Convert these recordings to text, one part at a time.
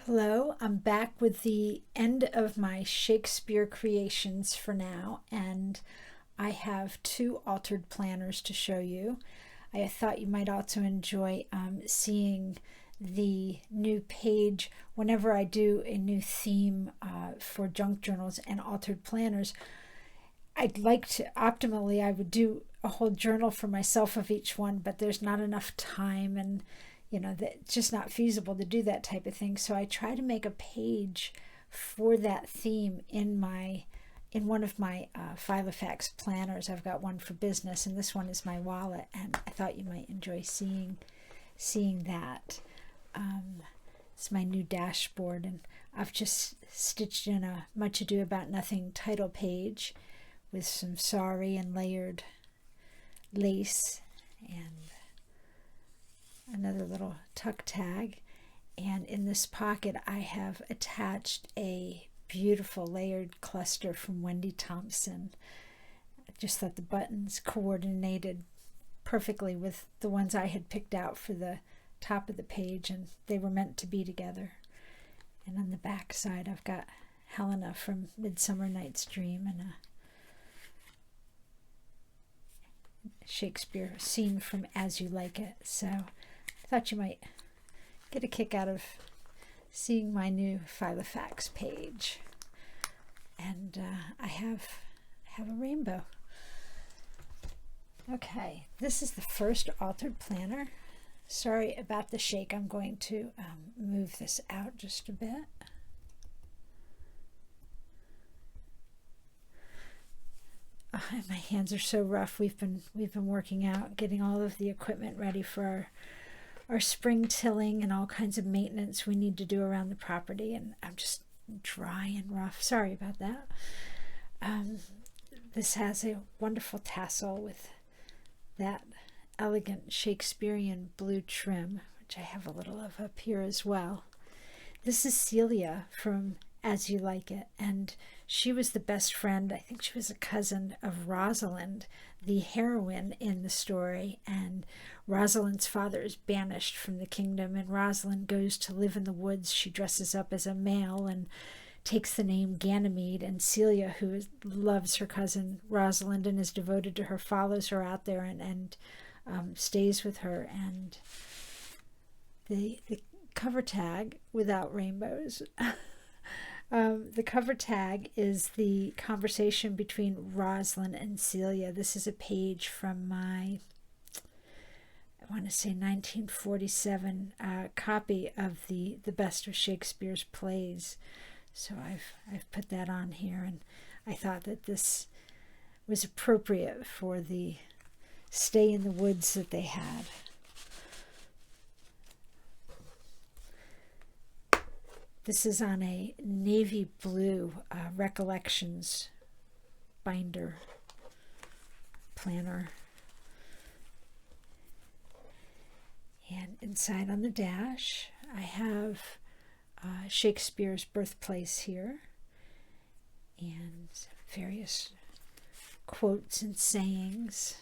Hello, I'm back with the end of my Shakespeare creations for now, and I have two altered planners to show you. I thought you might also enjoy seeing the new page whenever I do a new theme for junk journals and altered planners. I'd like to, optimally, I would do a whole journal for myself of each one, but there's not enough time and it's just not feasible to do that type of thing. So I try to make a page for that theme in one of my Filofax planners. I've got one for business, and this one is my wallet, and I thought you might enjoy seeing that. It's my new dashboard, and I've just stitched in a Much Ado About Nothing title page with some sari and layered lace and another little tuck tag. And in this pocket I have attached a beautiful layered cluster from Wendy Thompson. I just thought the buttons coordinated perfectly with the ones I had picked out for the top of the page, and they were meant to be together. And on the back side I've got Helena from Midsummer Night's Dream and a Shakespeare scene from As You Like It. So I thought you might get a kick out of seeing my new Filofax page. And I have a rainbow. Okay, this is the first altered planner. Sorry about the shake. I'm going to move this out just a bit. My hands are so rough. We've been working out, getting all of the equipment ready for our spring tilling and all kinds of maintenance we need to do around the property, and I'm just dry and rough. Sorry about that. This has a wonderful tassel with that elegant Shakespearean blue trim, which I have a little of up here as well. This is Celia from As You Like It, and she was the best friend, I think she was a cousin of Rosalind, the heroine in the story, and Rosalind's father is banished from the kingdom, and Rosalind goes to live in the woods. She dresses up as a male and takes the name Ganymede, and Celia, who loves her cousin Rosalind and is devoted to her, follows her out there and stays with her. And the cover tag, without rainbows, the cover tag is the conversation between Rosalind and Celia. This is a page from my, I want to say 1947 copy of the Best of Shakespeare's Plays. So I've put that on here, and I thought that this was appropriate for the stay in the woods that they had. This is on a navy blue Recollections binder planner. And inside on the dash, I have Shakespeare's birthplace here, and various quotes and sayings.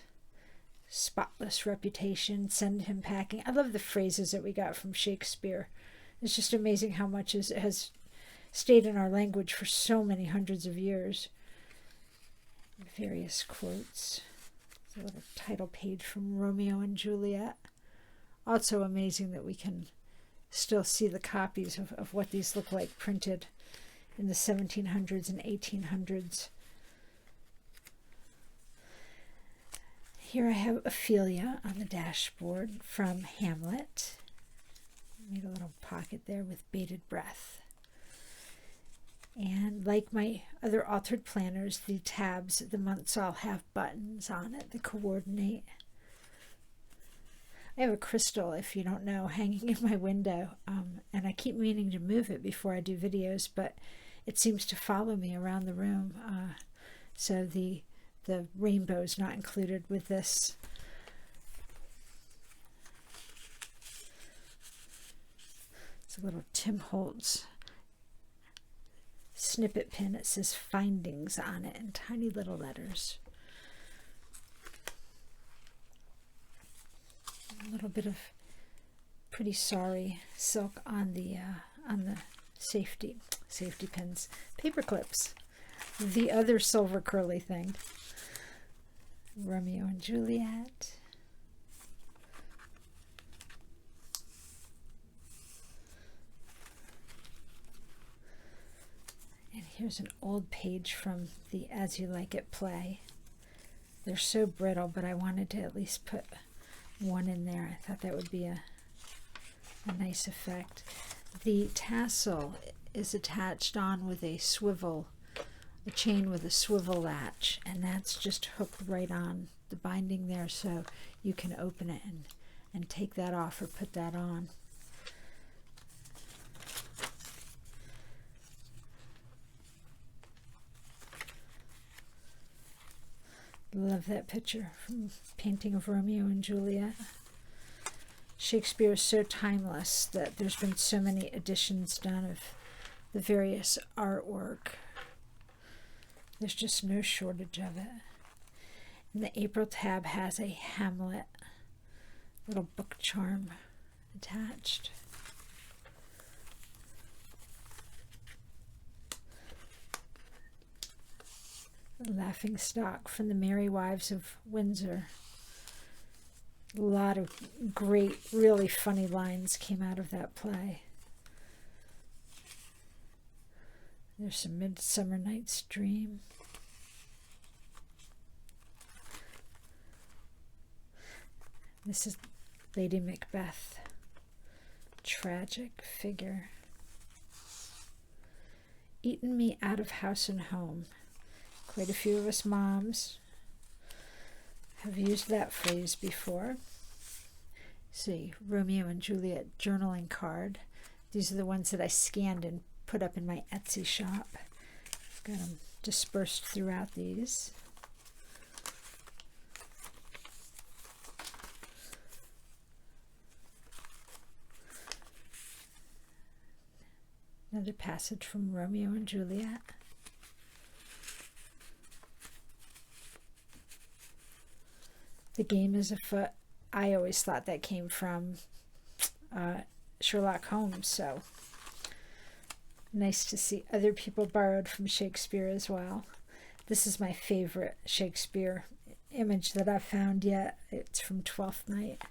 Spotless reputation, send him packing. I love the phrases that we got from Shakespeare. It's just amazing how much has stayed in our language for so many hundreds of years. Various quotes. There's a little title page from Romeo and Juliet. Also amazing that we can still see the copies of what these look like printed in the 1700s and 1800s. Here I have Ophelia on the dashboard from Hamlet. Made a little pocket there with bated breath. And like my other altered planners, the tabs, the months all have buttons on it that coordinate. I have a crystal, if you don't know, hanging in my window, and I keep meaning to move it before I do videos, but it seems to follow me around the room. So the rainbow is not included with this. It's a little Tim Holtz snippet pin. It says Findings on it in tiny little letters. A little bit of pretty sari silk on the on the safety pins, paper clips, the other silver curly thing. Romeo and Juliet. And here's an old page from the As You Like It play. They're so brittle, but I wanted to at least put one in there. I thought that would be a nice effect. The tassel is attached on with a chain with a swivel latch, and that's just hooked right on the binding there, so you can open it and take that off or put that on. Love that picture from Painting of Romeo and Juliet. Shakespeare is so timeless that there's been so many editions done of the various artwork. There's just no shortage of it. And the April tab has a Hamlet little book charm attached. A laughing stock from the Merry Wives of Windsor. A lot of great, really funny lines came out of that play. There's some Midsummer Night's Dream. This is Lady Macbeth. Tragic figure. Eaten me out of house and home. Quite a few of us moms have used that phrase before. See, Romeo and Juliet journaling card. These are the ones that I scanned and put up in my Etsy shop. I've got them dispersed throughout these. Another passage from Romeo and Juliet. The game is afoot. I always thought that came from Sherlock Holmes, so nice to see other people borrowed from Shakespeare as well. This is my favorite Shakespeare image that I've found yet. It's from Twelfth Night.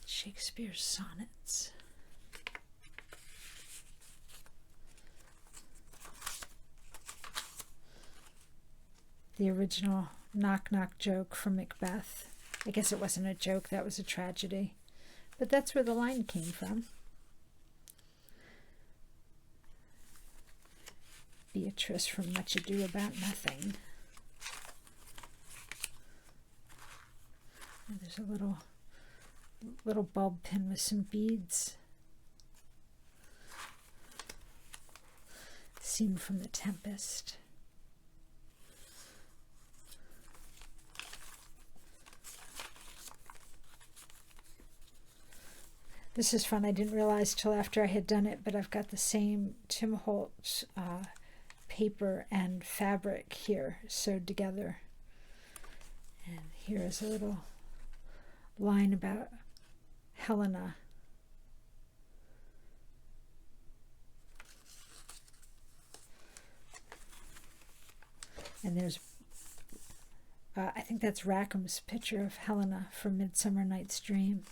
Shakespeare's sonnets. The original knock-knock joke from Macbeth. I guess it wasn't a joke, that was a tragedy. But that's where the line came from. Beatrice from Much Ado About Nothing. And there's a little bulb pin with some beads. Scene from The Tempest. This is fun. I didn't realize till after I had done it, but I've got the same Tim Holtz paper and fabric here sewed together. And here is a little line about Helena. And there's, I think that's Rackham's picture of Helena from Midsummer Night's Dream.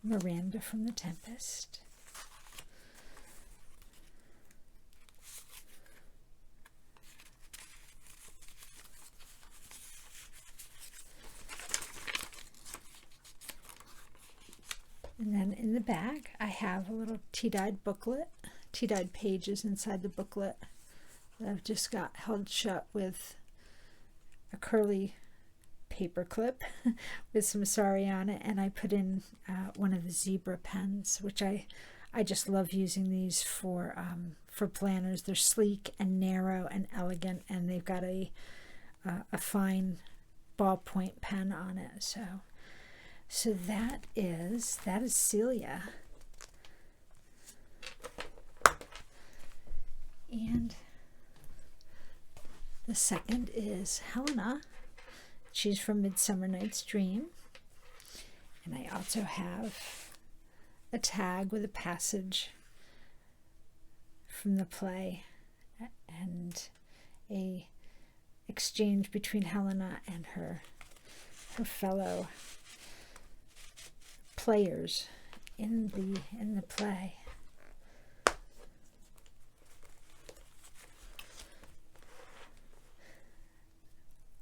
Miranda from The Tempest. And then in the back, I have a little tea-dyed booklet, tea-dyed pages inside the booklet that I've just got held shut with a curly paper clip with some sari on it, and I put in one of the zebra pens, which I just love using these for planners. They're sleek and narrow and elegant, and they've got a fine ballpoint pen on it. So that is Celia. And the second is Helena. She's from Midsummer Night's Dream. And I also have a tag with a passage from the play and a exchange between Helena and her fellow players in the play.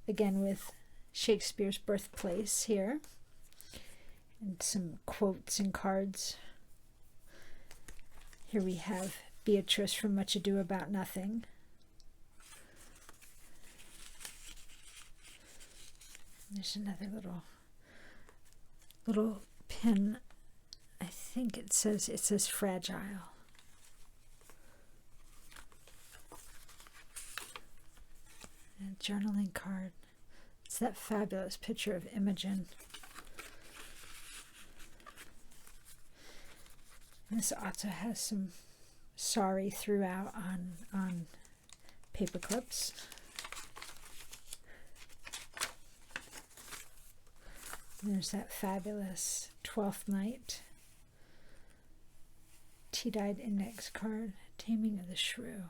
Again with Shakespeare's birthplace here, and some quotes and cards. Here we have Beatrice from Much Ado About Nothing. There's another little pin. I think it says fragile. And a journaling card. It's that fabulous picture of Imogen. This also has some sorry throughout on paper clips. And there's that fabulous 12th Night tea-dyed index card, Taming of the Shrew.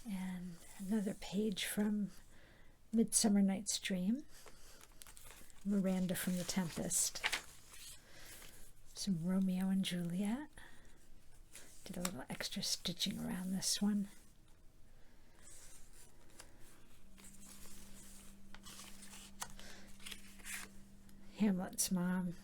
And another page from Midsummer Night's Dream, Miranda from The Tempest. Some Romeo and Juliet. Did a little extra stitching around this one. Hamlet's mom.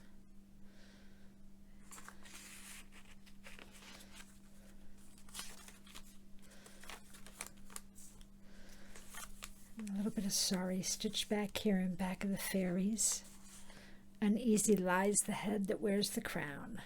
A little bit of sorry stitched back here in Back of the Fairies. Uneasy lies the head that wears the crown.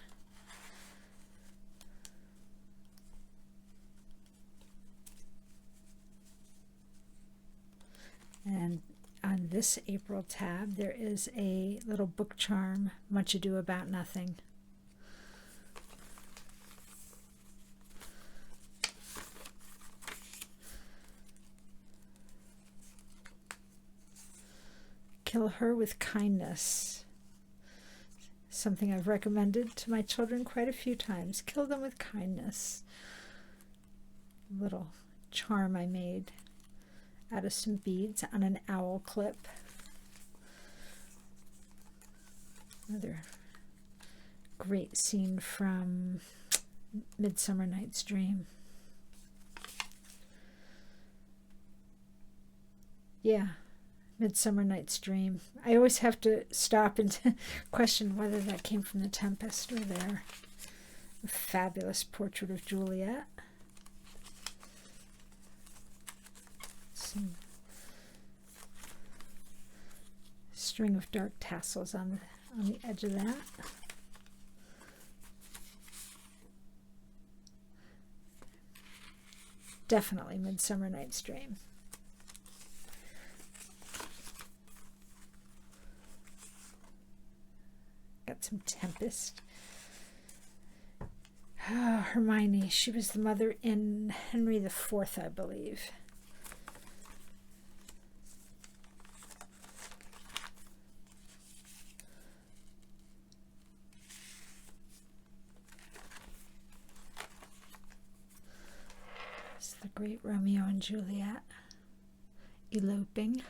And on this April tab, there is a little book charm, Much Ado About Nothing. Kill her with kindness. Something I've recommended to my children quite a few times. Kill them with kindness. Little charm I made out of some beads on an owl clip. Another great scene from Midsummer Night's Dream. Yeah. Midsummer Night's Dream. I always have to stop and question whether that came from The Tempest or there. A fabulous portrait of Juliet. Some string of dark tassels on the edge of that. Definitely Midsummer Night's Dream. Got some Tempest. Oh, Hermione. She was the mother in Henry IV, I believe. It's the great Romeo and Juliet eloping.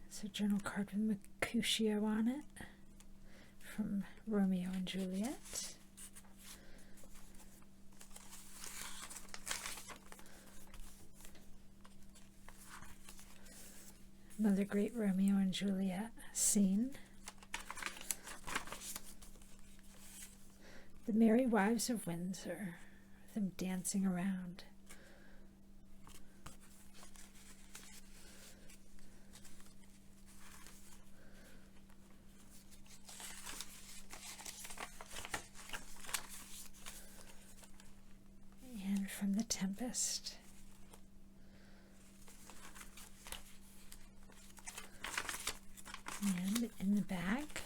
It's a journal card with Mercutio on it from Romeo and Juliet. Another great Romeo and Juliet scene. The Merry Wives of Windsor, them dancing around. artist. And in the back,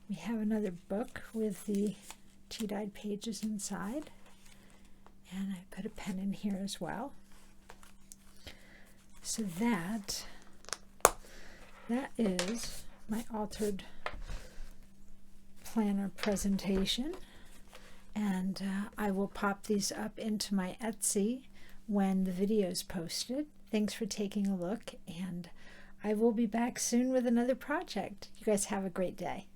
we have another book with the tea-dyed pages inside. And I put a pen in here as well. So that is my altered planner presentation. And I will pop these up into my Etsy when the video is posted. Thanks for taking a look, and I will be back soon with another project. You guys have a great day.